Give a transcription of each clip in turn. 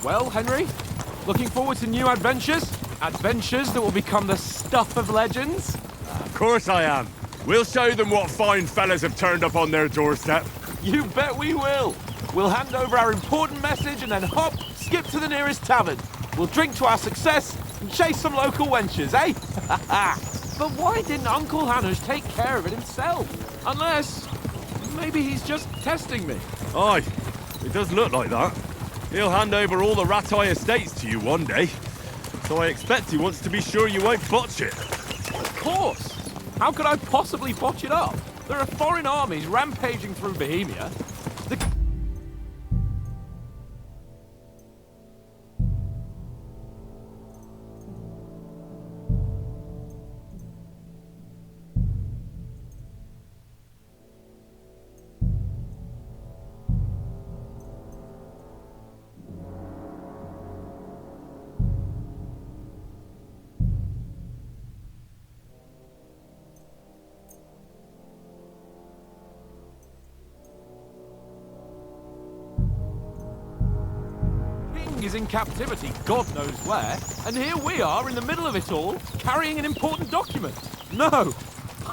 Well, Henry, looking forward to new adventures? Adventures that will become the stuff of legends? Of course I am. We'll show them what fine fellas have turned up on their doorstep. You bet we will. We'll hand over our important message and then hop, skip to the nearest tavern. We'll drink to our success and chase some local wenches, eh? But why didn't Uncle Hanush take care of it himself? Unless, maybe he's just testing me. Aye, it does look like that. He'll hand over all the Ratai estates to you one day. So I expect he wants to be sure you won't botch it. Of course. How could I possibly botch it up? There are foreign armies rampaging through Bohemia. Is in captivity, God knows where, and here we are in the middle of it all, carrying an important document. No,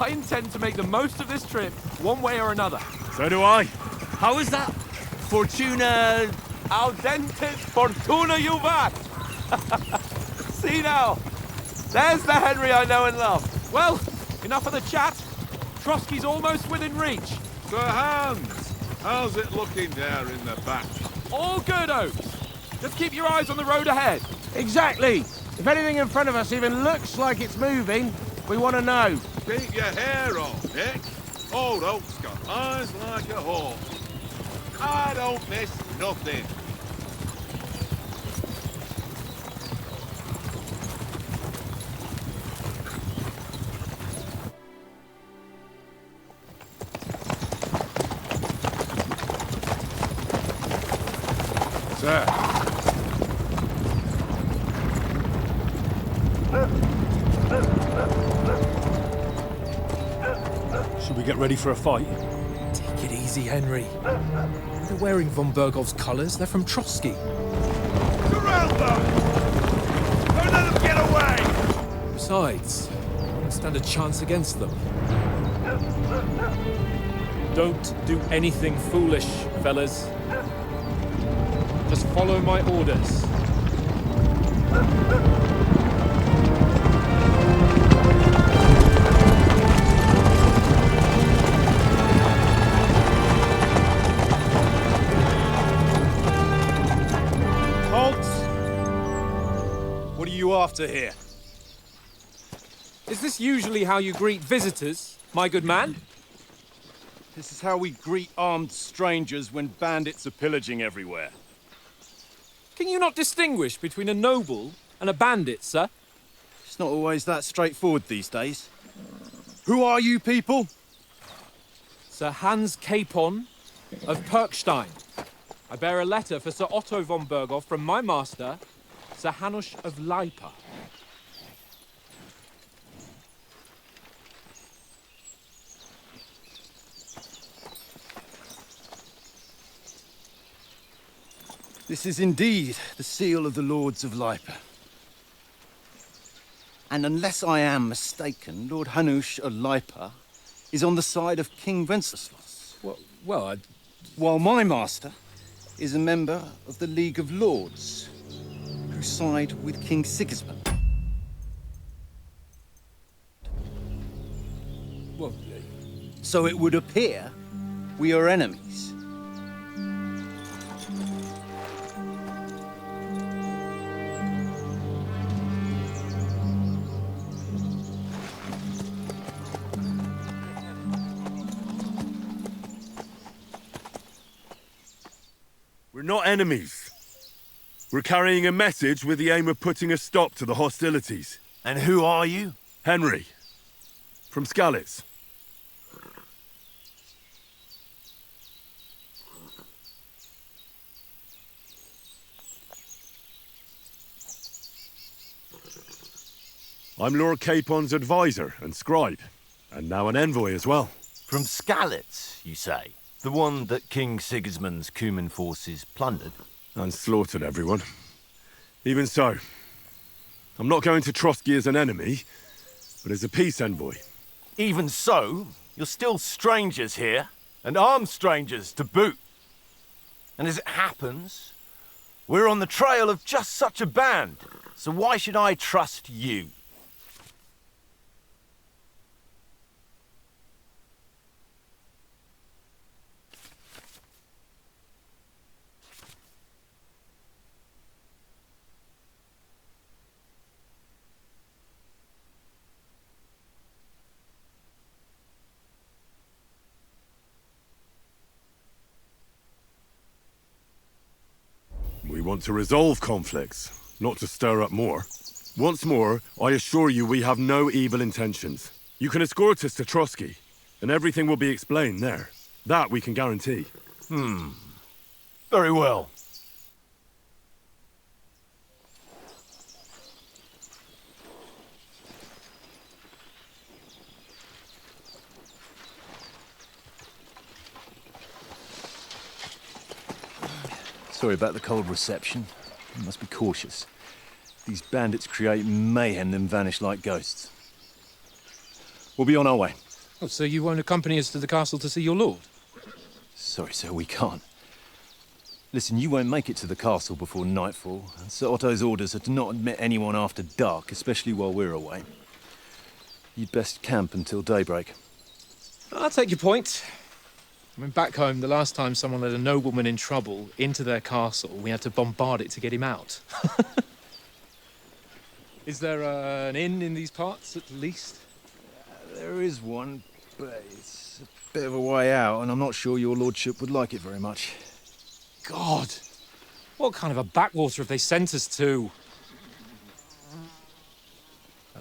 I intend to make the most of this trip, one way or another. So do I. How is that? Fortuna... Audentis fortuna juvat! See now, there's the Henry I know and love. Well, enough of the chat. Trotsky's almost within reach. Sir Hans, how's it looking there in the back? All good, Oaks. Just keep your eyes on the road ahead. Exactly. If anything in front of us even looks like it's moving, we want to know. Keep your hair on, Nick. Old Oak's got eyes like a hawk. I don't miss nothing. Sir. Should we get ready for a fight? Take it easy, Henry. They're wearing von Bergov's colours. They're from Trotsky. Surround them! Don't let them get away! Besides, I don't stand a chance against them. Don't do anything foolish, fellas. Just follow my orders. What are you after here? Is this usually how you greet visitors, my good man? This is how we greet armed strangers when bandits are pillaging everywhere. Can you not distinguish between a noble and a bandit, sir? It's not always that straightforward these days. Who are you people? Sir Hans Capon of Perkstein. I bear a letter for Sir Otto von Berghoff from my master, Sir Hanush of Lipa. This is indeed the seal of the Lords of Lipa. And unless I am mistaken, Lord Hanush of Lipa is on the side of King Wenceslas. While my master is a member of the League of Lords, who side with King Sigismund. So it would appear we are enemies. We're not enemies. We're carrying a message with the aim of putting a stop to the hostilities. And who are you? Henry. From Skalitz. I'm Lord Capon's advisor and scribe, and now an envoy as well. From Skalitz, you say? The one that King Sigismund's Cuman forces plundered? And slaughtered everyone. Even so, I'm not going to Trotsky as an enemy, but as a peace envoy. Even so, you're still strangers here, and armed strangers to boot. And as it happens, we're on the trail of just such a band, so why should I trust you? We want to resolve conflicts, not to stir up more. Once more, I assure you we have no evil intentions. You can escort us to Trotsky, and everything will be explained there. That we can guarantee. Very well. Sorry about the cold reception. You must be cautious. These bandits create mayhem then vanish like ghosts. We'll be on our way. Oh, so you won't accompany us to the castle to see your lord? Sorry, sir, we can't. Listen, you won't make it to the castle before nightfall, and Sir Otto's orders are to not admit anyone after dark, especially while we're away. You'd best camp until daybreak. I'll take your point. I mean, back home, the last time someone let a nobleman in trouble into their castle, we had to bombard it to get him out. Is there an inn in these parts, at least? There is one, but it's a bit of a way out, and I'm not sure your lordship would like it very much. God! What kind of a backwater have they sent us to?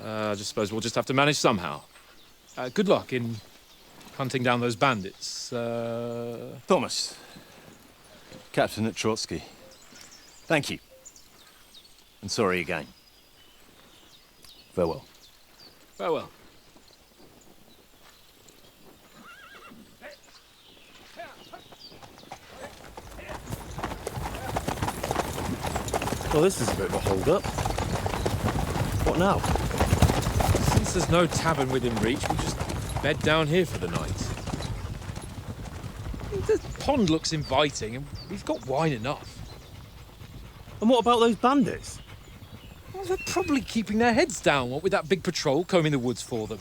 I just suppose we'll just have to manage somehow. Good luck in hunting down those bandits. Thomas, captain at Trotsky. Thank you. And sorry again. Farewell. Farewell. Well, this is a bit of a hold-up. What now? Since there's no tavern within reach, we'll just bed down here for the night. The pond looks inviting, and we've got wine enough. And what about those bandits? Well, they're probably keeping their heads down, what with that big patrol combing the woods for them.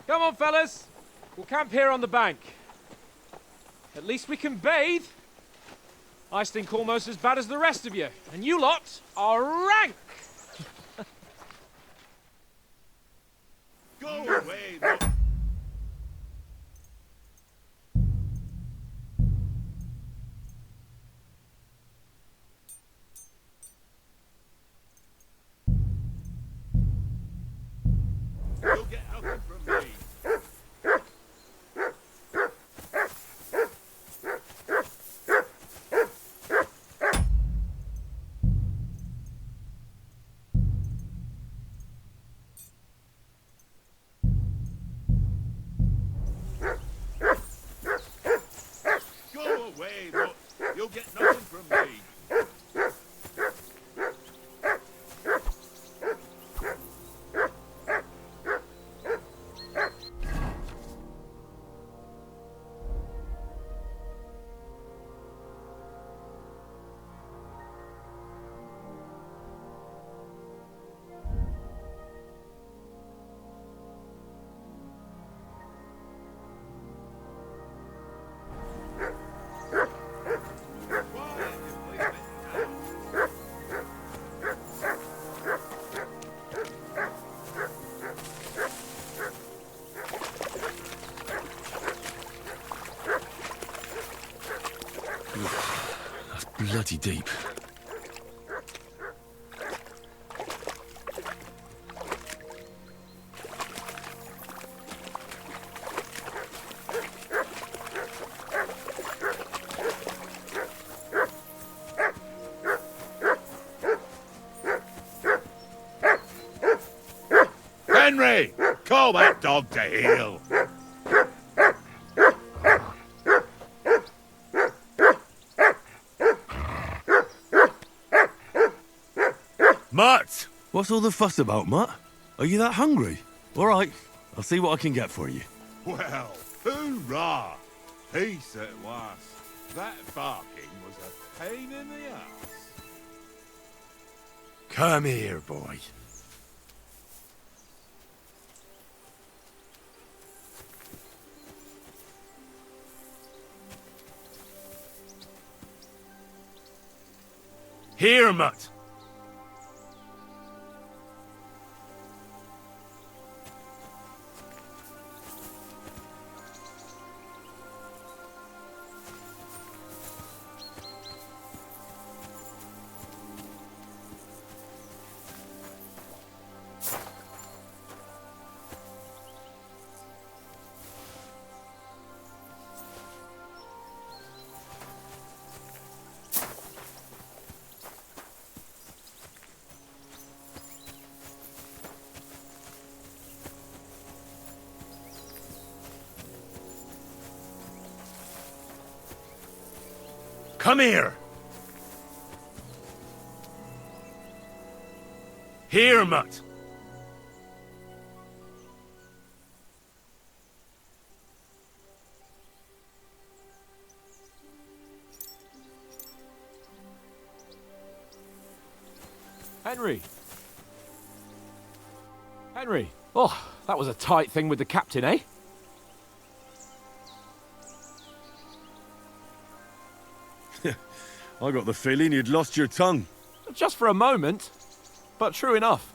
Come on, fellas. We'll camp here on the bank. At least we can bathe. I stink almost as bad as the rest of you, and you lot are rank! Go away, look. You'll get nothing from me. Go away, look. You'll get nothing from me. That's bloody deep. Henry! Call that dog to heel. Mutt! What's all the fuss about, Mutt? Are you that hungry? All right, I'll see what I can get for you. Well, hoorah! Peace at last. That barking was a pain in the ass. Come here, boy. Here, Mutt. Come here! Here, Mutt! Henry! Henry! Oh, that was a tight thing with the captain, eh? I got the feeling you'd lost your tongue. Just for a moment. But true enough.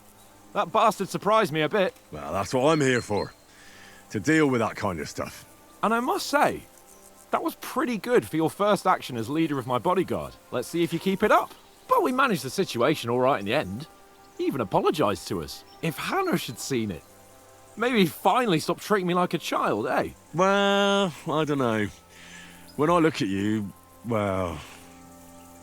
That bastard surprised me a bit. Well, that's what I'm here for. To deal with that kind of stuff. And I must say, that was pretty good for your first action as leader of my bodyguard. Let's see if you keep it up. But we managed the situation all right in the end. He even apologized to us. If Hanush had seen it. Maybe he'd finally stop treating me like a child, eh? Well, I don't know. When I look at you, well,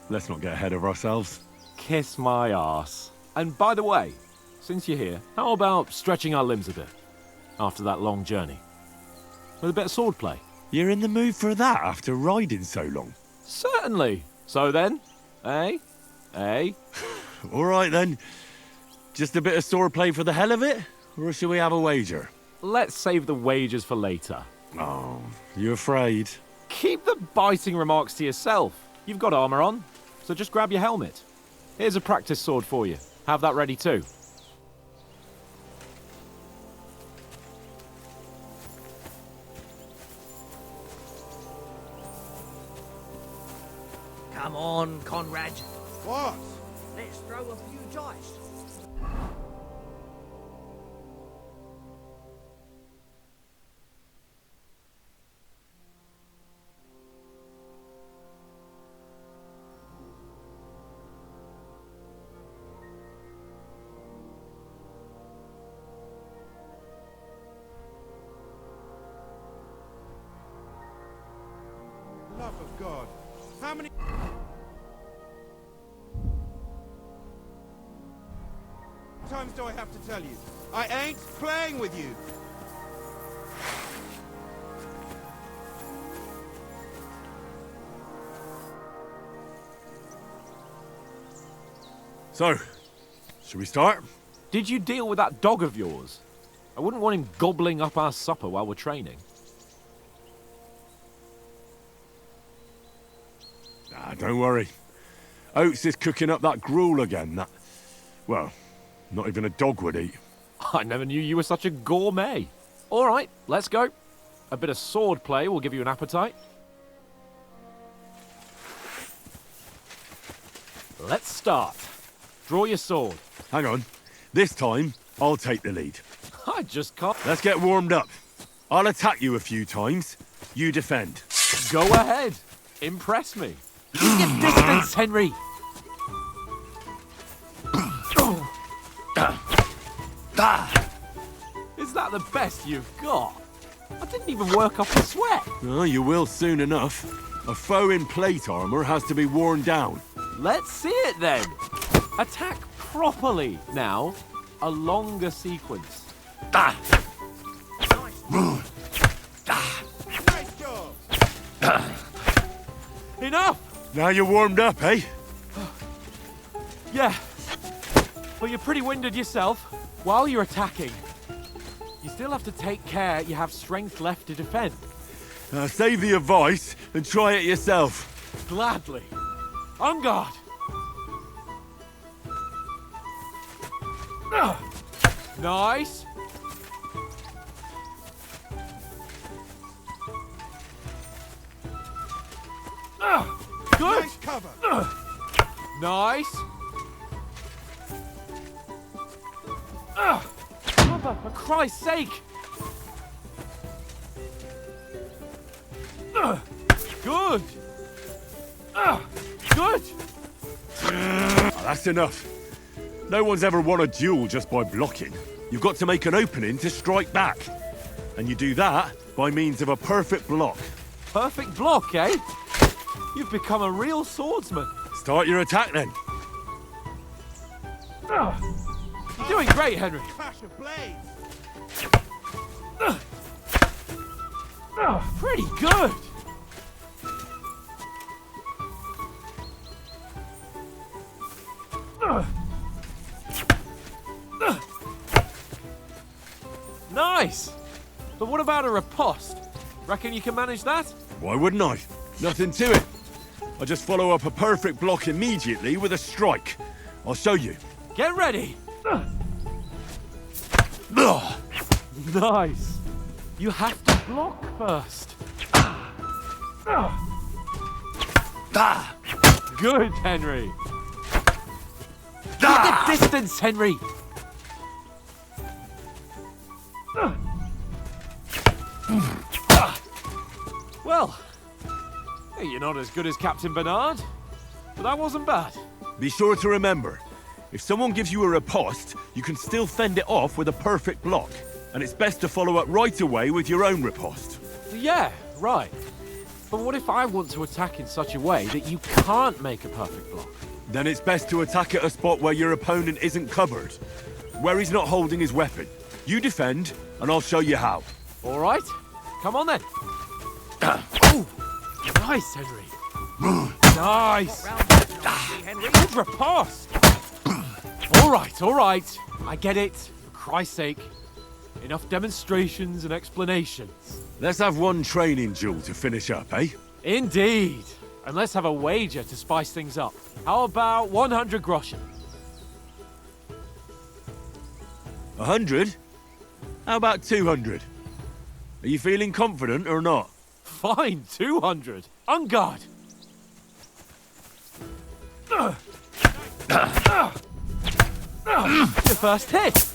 let's not get ahead of ourselves. Kiss my arse. And by the way, since you're here, how about stretching our limbs a bit? After that long journey. With a bit of swordplay. You're in the mood for that after riding so long? Certainly. So then, eh? Eh? All right then. Just a bit of swordplay for the hell of it? Or shall we have a wager? Let's save the wagers for later. Oh, you afraid? Keep the biting remarks to yourself. You've got armor on, so just grab your helmet. Here's a practice sword for you. Have that ready too. Come on, Conrad. What? Let's throw a few dice. Love of God. How many times do I have to tell you? I ain't playing with you. So, should we start? Did you deal with that dog of yours? I wouldn't want him gobbling up our supper while we're training. Ah, don't worry. Oates is cooking up that gruel again, that... Well, not even a dog would eat. I never knew you were such a gourmet. All right, let's go. A bit of sword play will give you an appetite. Let's start. Draw your sword. Hang on. This time, I'll take the lead. I just can't... Let's get warmed up. I'll attack you a few times. You defend. Go ahead. Impress me. Keep your distance, Henry. Is that the best you've got? I didn't even work off the sweat. Oh, you will soon enough. A foe in plate armor has to be worn down. Let's see it then. Attack properly. Now, a longer sequence. Nice job. Enough! Now you're warmed up, eh? Yeah. But you're pretty winded yourself. While you're attacking, you still have to take care you have strength left to defend. Save the advice and try it yourself. Gladly. On guard. Nice. Good. Nice cover. Nice. For Christ's sake. Good. Good. That's enough. No one's ever won a duel just by blocking. You've got to make an opening to strike back. And you do that by means of a perfect block. Perfect block, eh? You've become a real swordsman. Start your attack then. You're doing great, Henry. Clash of blades. Pretty good. Nice. But what about a riposte? Reckon you can manage that? Why wouldn't I? Nothing to it. I just follow up a perfect block immediately with a strike. I'll show you. Get ready. Nice. You have to block first. Good, Henry. Keep the distance, Henry. Well, hey, you're not as good as Captain Bernard, but that wasn't bad. Be sure to remember, if someone gives you a riposte, you can still fend it off with a perfect block. And it's best to follow up right away with your own riposte. Yeah, right. But what if I want to attack in such a way that you can't make a perfect block? Then it's best to attack at a spot where your opponent isn't covered, where he's not holding his weapon. You defend, and I'll show you how. All right, come on then. Ooh, nice, Henry. Nice. Good riposte. All right. I get it. For Christ's sake. Enough demonstrations and explanations. Let's have one training duel to finish up, eh? Indeed. And let's have a wager to spice things up. How about 100 groschen? 100? How about 200? Are you feeling confident or not? Fine, 200. On guard. Your first hit.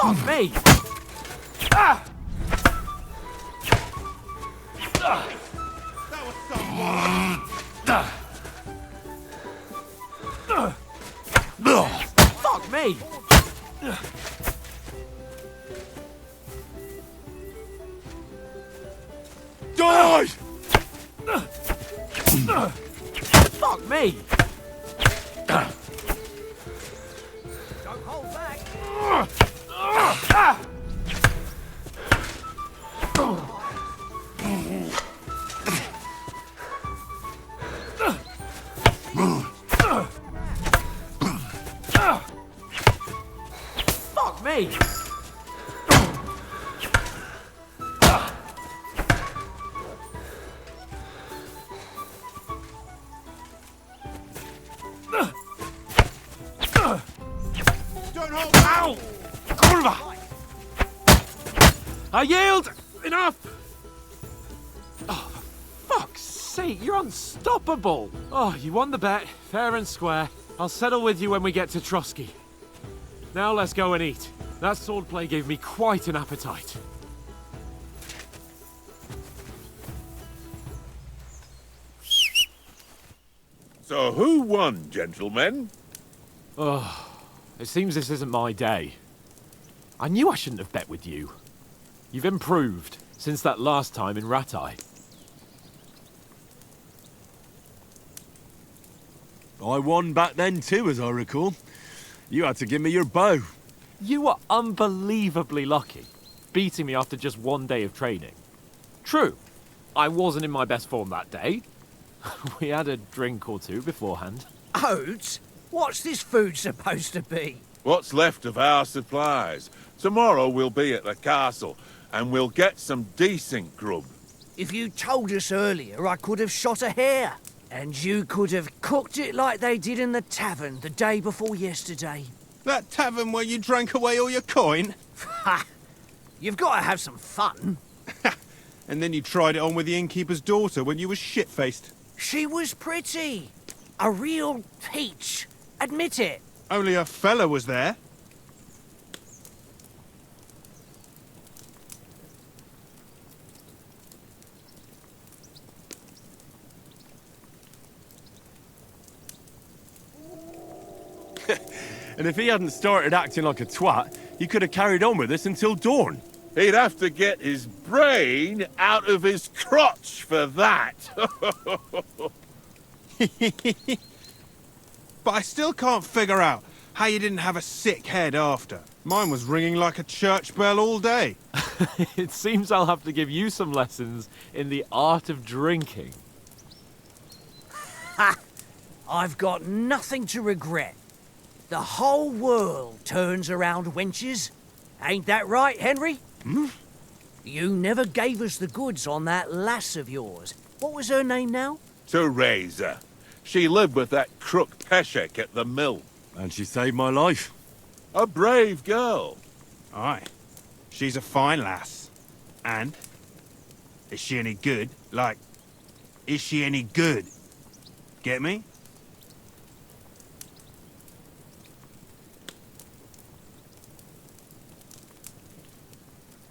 Fuck me! That was some Fuck me! Die! Fuck me! Don't hold back. Fuck me! I yield! Enough! Oh, for fuck's sake, you're unstoppable! Oh, you won the bet, fair and square. I'll settle with you when we get to Trotsky. Now let's go and eat. That swordplay gave me quite an appetite. So who won, gentlemen? Oh, it seems this isn't my day. I knew I shouldn't have bet with you. You've improved since that last time in Ratai. I won back then too, as I recall. You had to give me your bow. You were unbelievably lucky, beating me after just one day of training. True, I wasn't in my best form that day. We had a drink or two beforehand. Oats? What's this food supposed to be? What's left of our supplies? Tomorrow we'll be at the castle, and we'll get some decent grub. If you told us earlier, I could have shot a hare. And you could have cooked it like they did in the tavern the day before yesterday. That tavern where you drank away all your coin? Ha! You've got to have some fun. And then you tried it on with the innkeeper's daughter when you were shit-faced. She was pretty. A real peach. Admit it. Only a fella was there. And if he hadn't started acting like a twat, he could have carried on with us until dawn. He'd have to get his brain out of his crotch for that. But I still can't figure out how you didn't have a sick head after. Mine was ringing like a church bell all day. It seems I'll have to give you some lessons in the art of drinking. Ha! I've got nothing to regret. The whole world turns around wenches. Ain't that right, Henry? Hmm? You never gave us the goods on that lass of yours. What was her name now? Teresa. She lived with that crook Peshek at the mill. And she saved my life. A brave girl. Aye. She's a fine lass. And? Is she any good? Like, is she any good? Get me?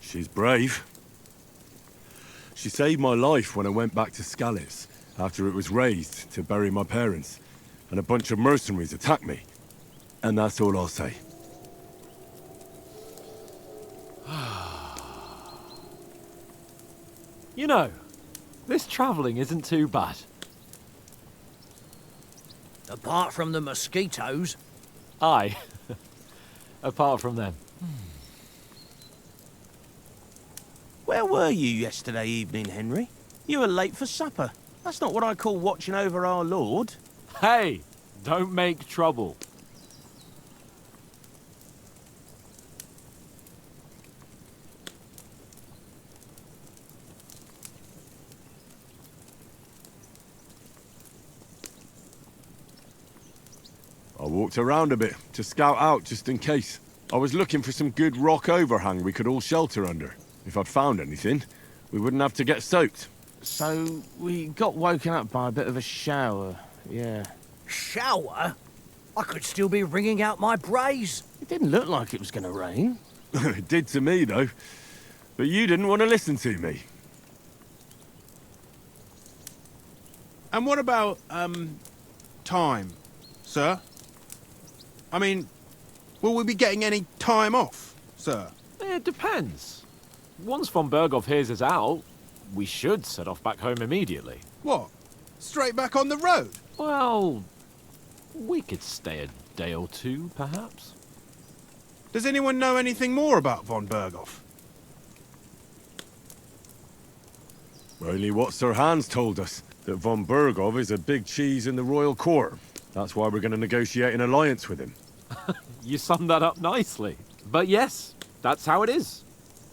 She's brave. She saved my life when I went back to Skalitz after it was razed to bury my parents, and a bunch of mercenaries attacked me. And that's all I'll say. You know, this travelling isn't too bad. Apart from the mosquitoes. Aye. Apart from them. Where were you yesterday evening, Henry? You were late for supper. That's not what I call watching over our Lord. Hey, don't make trouble. I walked around a bit to scout out just in case. I was looking for some good rock overhang we could all shelter under. If I'd found anything, we wouldn't have to get soaked. So, we got woken up by a bit of a shower, yeah. Shower? I could still be wringing out my brace. It didn't look like it was going to rain. It did to me, though. But you didn't want to listen to me. And what about, time, sir? I mean, will we be getting any time off, sir? It depends. Once von Berghoff hears us out, we should set off back home immediately. What? Straight back on the road? Well, we could stay a day or two, perhaps. Does anyone know anything more about von Berghoff? Only what Sir Hans told us, that von Berghoff is a big cheese in the royal court. That's why we're going to negotiate an alliance with him. You summed that up nicely. But yes, that's how it is.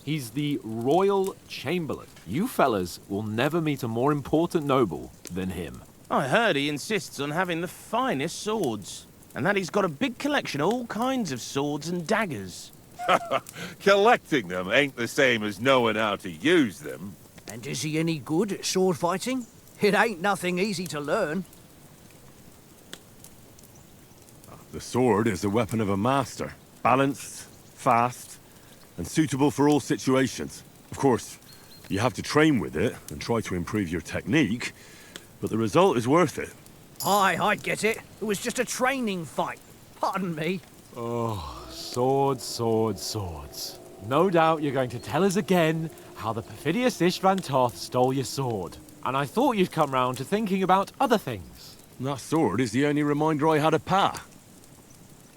He's the Royal Chamberlain. You fellas will never meet a more important noble than him. I heard he insists on having the finest swords, and that he's got a big collection of all kinds of swords and daggers. Collecting them ain't the same as knowing how to use them. And is he any good at sword fighting? It ain't nothing easy to learn. The sword is the weapon of a master. Balanced, fast, and suitable for all situations. Of course, you have to train with it and try to improve your technique, but the result is worth it. Aye, I get it. It was just a training fight. Pardon me. Oh, swords, swords, swords. No doubt you're going to tell us again how the perfidious Istvan Toth stole your sword. And I thought you'd come round to thinking about other things. That sword is the only reminder I had of Pa.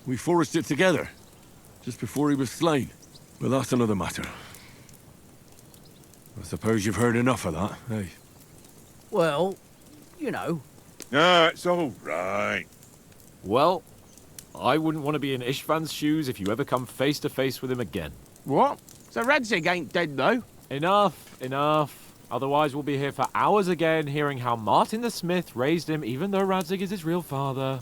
We forged it together, just before he was slain. But that's another matter. I suppose you've heard enough of that, eh? Well, you know. Ah, it's all right. Well, I wouldn't want to be in Istvan's shoes if you ever come face to face with him again. What? So Radzig ain't dead, though? Enough, enough. Otherwise we'll be here for hours again hearing how Martin the Smith raised him even though Radzig is his real father.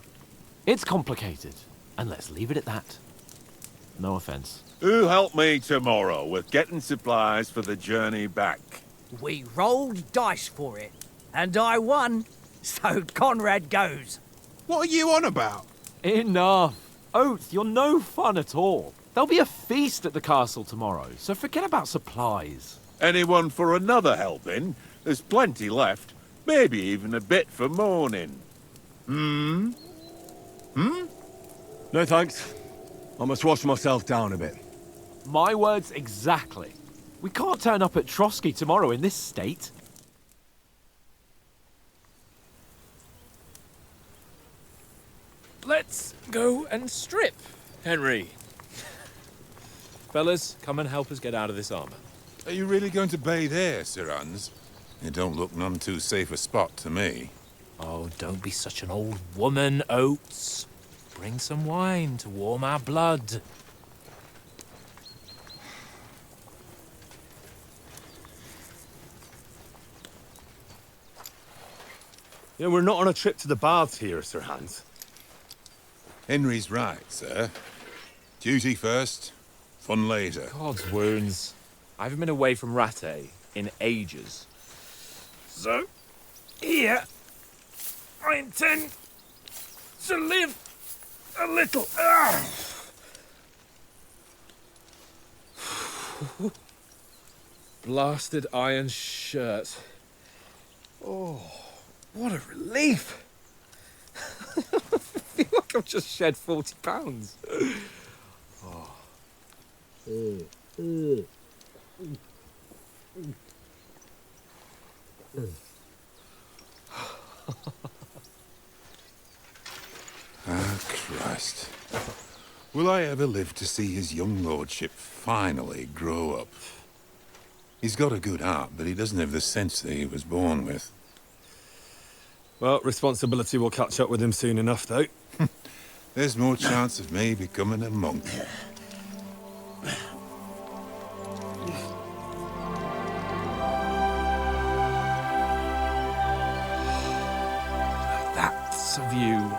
It's complicated, and let's leave it at that. No offense. Who'll help me tomorrow with getting supplies for the journey back? We rolled dice for it, and I won. So Conrad goes. What are you on about? Enough. Oath, you're no fun at all. There'll be a feast at the castle tomorrow, so forget about supplies. Anyone for another helping? There's plenty left. Maybe even a bit for morning. No thanks. I must wash myself down a bit. My words exactly. We can't turn up at Trotsky tomorrow in this state. Let's go and strip, Henry. Fellas, come and help us get out of this armor. Are you really going to bathe here, Sir Hans? It don't look none too safe a spot to me. Oh, don't be such an old woman, Oates. Bring some wine to warm our blood. Yeah, we're not on a trip to the baths here, Sir Hans. Henry's right, sir. Duty first, fun later. God's wounds. I haven't been away from Rattay in ages. So, here, I intend to live a little. Blasted iron shirt. Oh, what a relief. I feel like I've just shed 40 pounds. Ah, Christ. Will I ever live to see his young lordship finally grow up? He's got a good heart, but he doesn't have the sense that he was born with. Well, responsibility will catch up with him soon enough, though. There's more chance of me becoming a monk. That's a view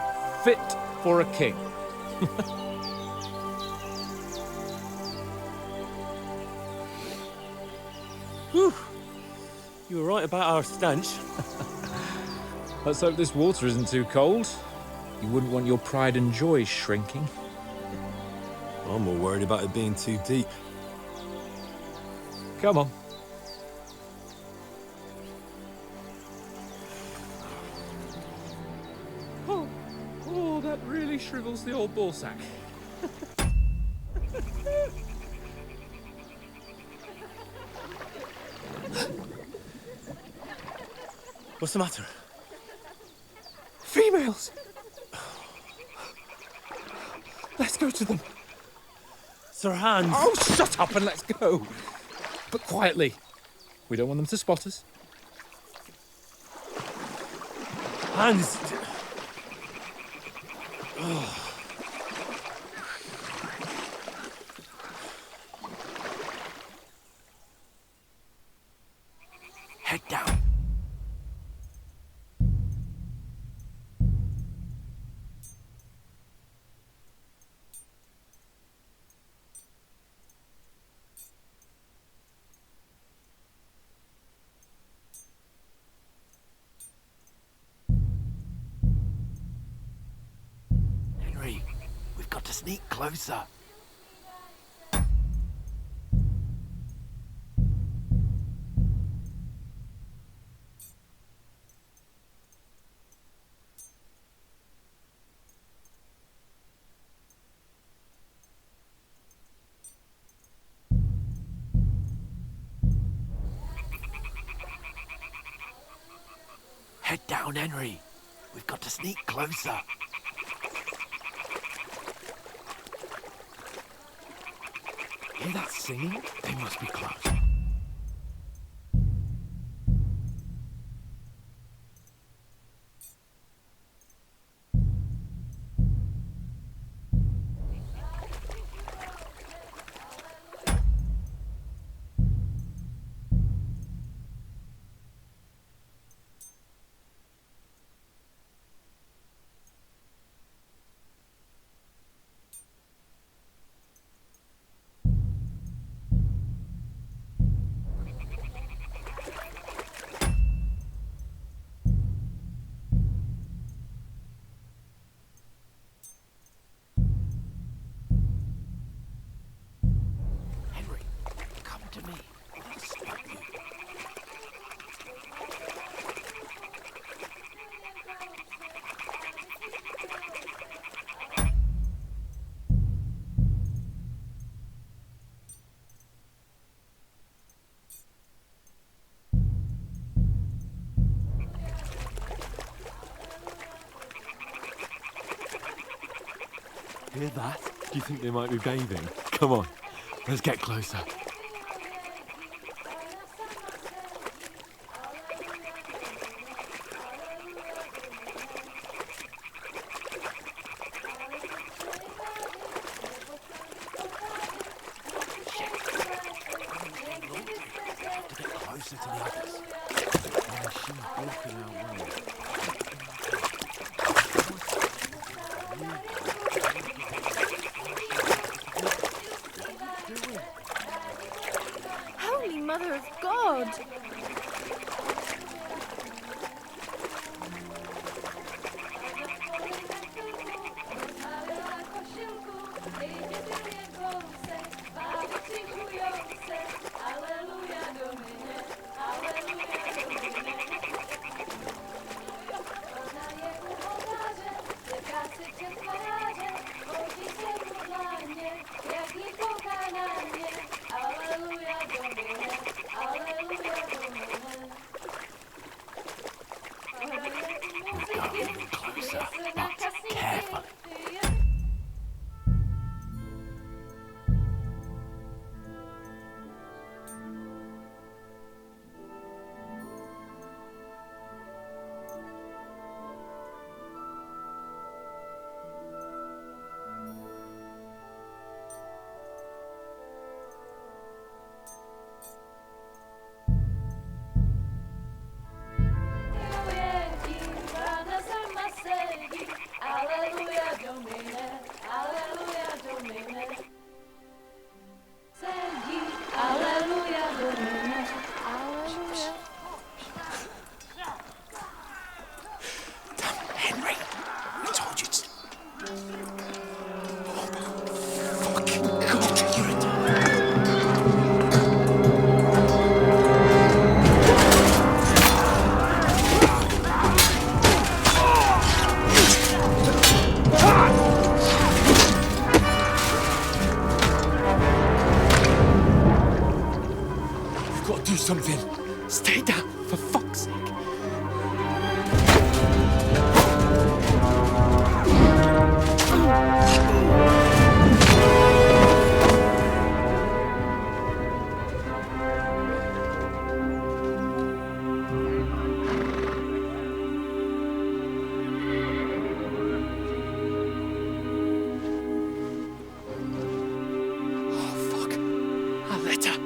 fit for a king. Whew. You were right about our stench. Let's hope this water isn't too cold. You wouldn't want your pride and joy shrinking. I'm more worried about it being too deep. Come on. Oh, that really shrivels the old ballsack. What's the matter? Females! Let's go to them. Sir Hans! Oh, shut up and let's go. But quietly. We don't want them to spot us. Hans! Head down. to sneak closer. Head down, Henry. We've got to sneak closer. Hear that singing? They must be close. Hear that? Do you think they might be bathing? Come on, let's get closer. Holy Mother of God! Something. Stay down, for fuck's sake. Oh, fuck. A letter.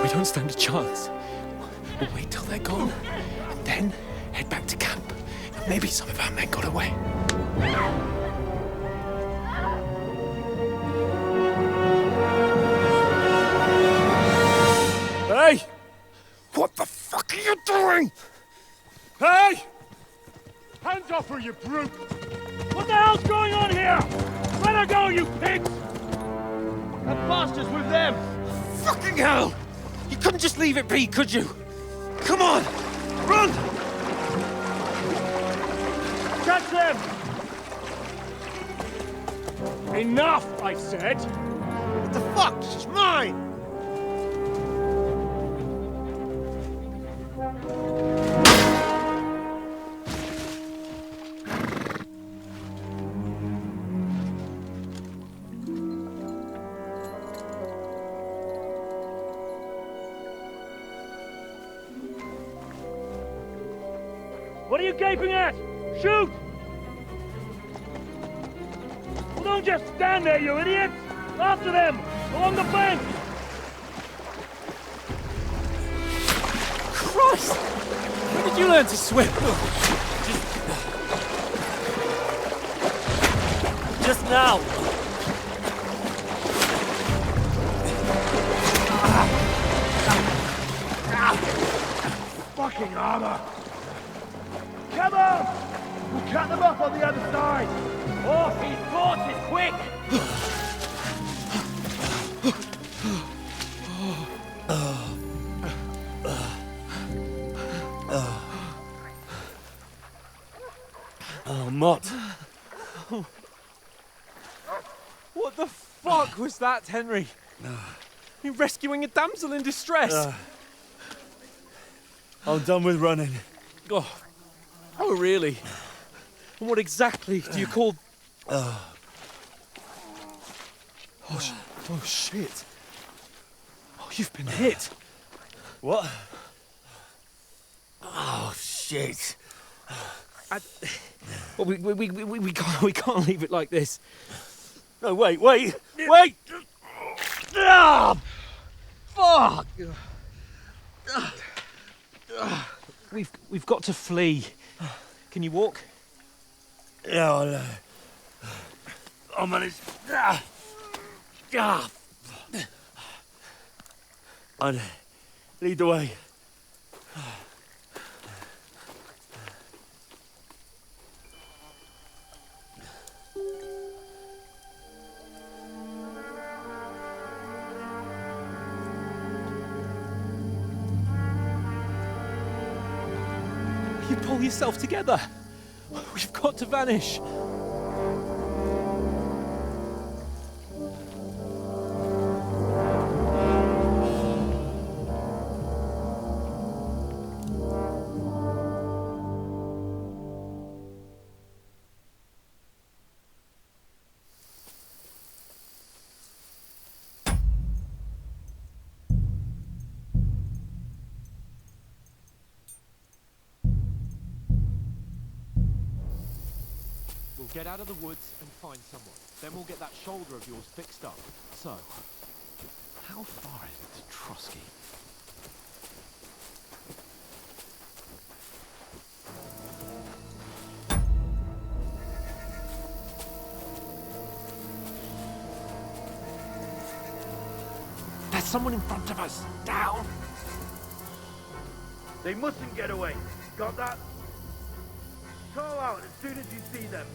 We don't stand a chance. We'll wait till they're gone, and then head back to camp. Maybe some of our men got away. What the fuck are you doing? Hey! Hands off her, you brute! What the hell's going on here? Let her go, you pigs! That bastard's with them! Fucking hell! You couldn't just leave it be, could you? Come on! Run! Catch them! Enough, I said! What the fuck? She's mine! What are you gaping at? Shoot! Well, don't just stand there, you idiots! After them! Along the bank! Christ! When did you learn to swim? Just now! Fucking armor! Come on! We'll cut them off on the other side! Off his horses, quick! Oh, Mott. What the fuck was that, Henry? You're rescuing a damsel in distress. I'm done with running. Oh, really? And what exactly do you call... Oh, shit. Oh, you've been hit. What? Oh, shit. Well, we can't leave it like this. No, wait! Ah! Fuck! We've got to flee. Can you walk? Yeah, I'll manage. I'd lead the way. You pull yourself together. We've got to vanish. We'll get out of the woods and find someone. Then we'll get that shoulder of yours fixed up. So, how far is it to Trotsky? There's someone in front of us. Down! They mustn't get away. Got that? Call out as soon as you see them.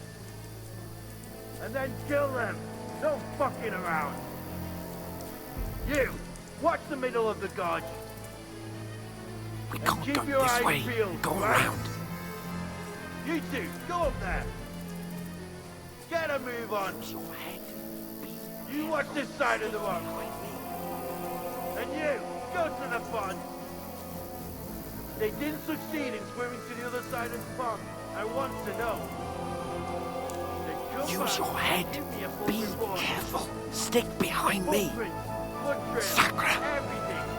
And then kill them. No fucking around. You, watch the middle of the gorge. We And can't keep go your this eyes way. peeled, Go right? around. You two, go up there. Get a move on. Your head. You watch this side of the rock. And you, go to the pond. They didn't succeed in swimming to the other side of the pond. I want to know. Use your head. Be careful. Stick behind me. Sacra.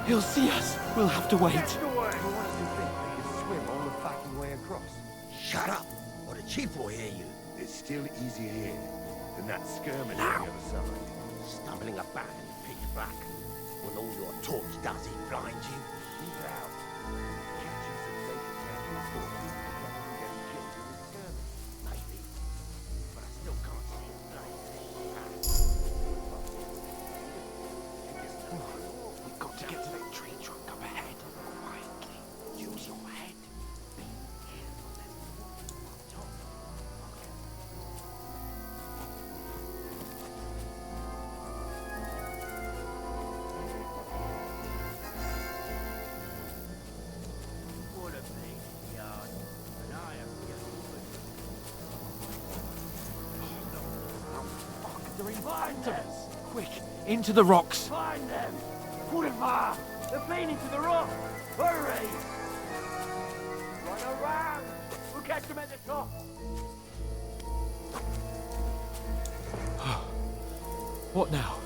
He'll see us. We'll have to wait. Swim all the fucking way across. Shut up, or the chief will hear you. It's still easier here than that skirmish Now. on the other side. Stumbling about in the pitch black. When all your torch does is blind you. Keep out. Catching some naked men in sport rather than getting killed in this skirmish. Maybe. But I still can't see him blind. We've got to get to that tree trunk up ahead. Quiet. Find them! Quick, into the rocks. Find them! Kurva! They're playing into the rock! Hurry! Run around! We'll catch them at the top! What now?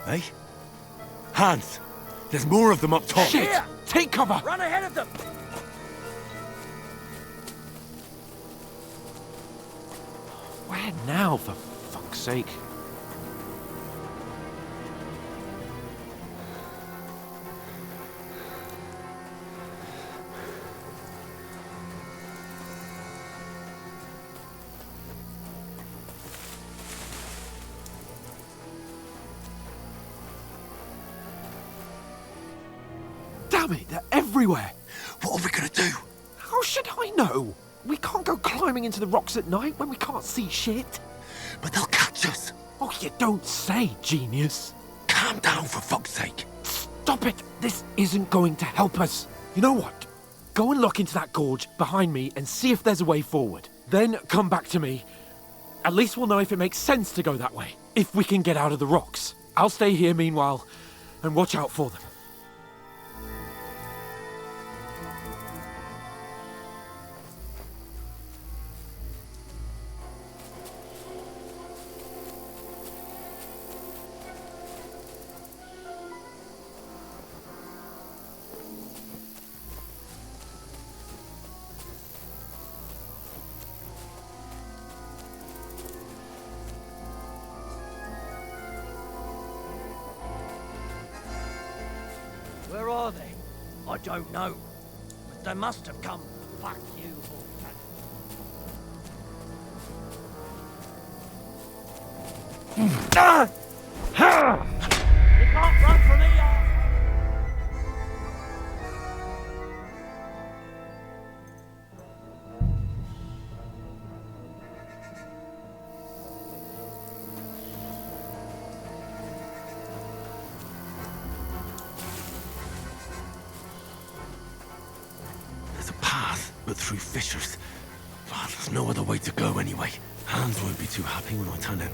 Hey? Hans! There's more of them up top! Shit! Here! Take cover! Run ahead of them! Where now, for fuck's sake? Damn it, they're everywhere! What are we gonna do? How should I know? We can't go climbing into the rocks at night when we can't see shit. But they'll catch us! Oh, you don't say, genius. Calm down, for fuck's sake! Stop it! This isn't going to help us. You know what? Go and look into that gorge behind me and see if there's a way forward. Then come back to me. At least we'll know if it makes sense to go that way. If we can get out of the rocks. I'll stay here meanwhile and watch out for them. Where are they? I don't know. But they must have come. Fuck you, Horton. You can't run from me, but through fissures. Oh, there's no other way to go anyway. Hans won't be too happy when I turn in.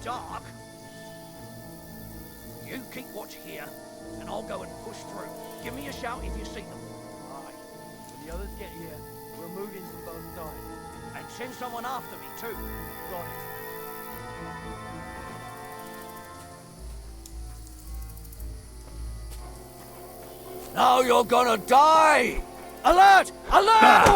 dark. You keep watch here, and I'll go and push through. Give me a shout if you see them. Aye. When the others get here, we'll move in from both sides. And send someone after me, too. Got it. Now you're gonna die! Alert! Alert!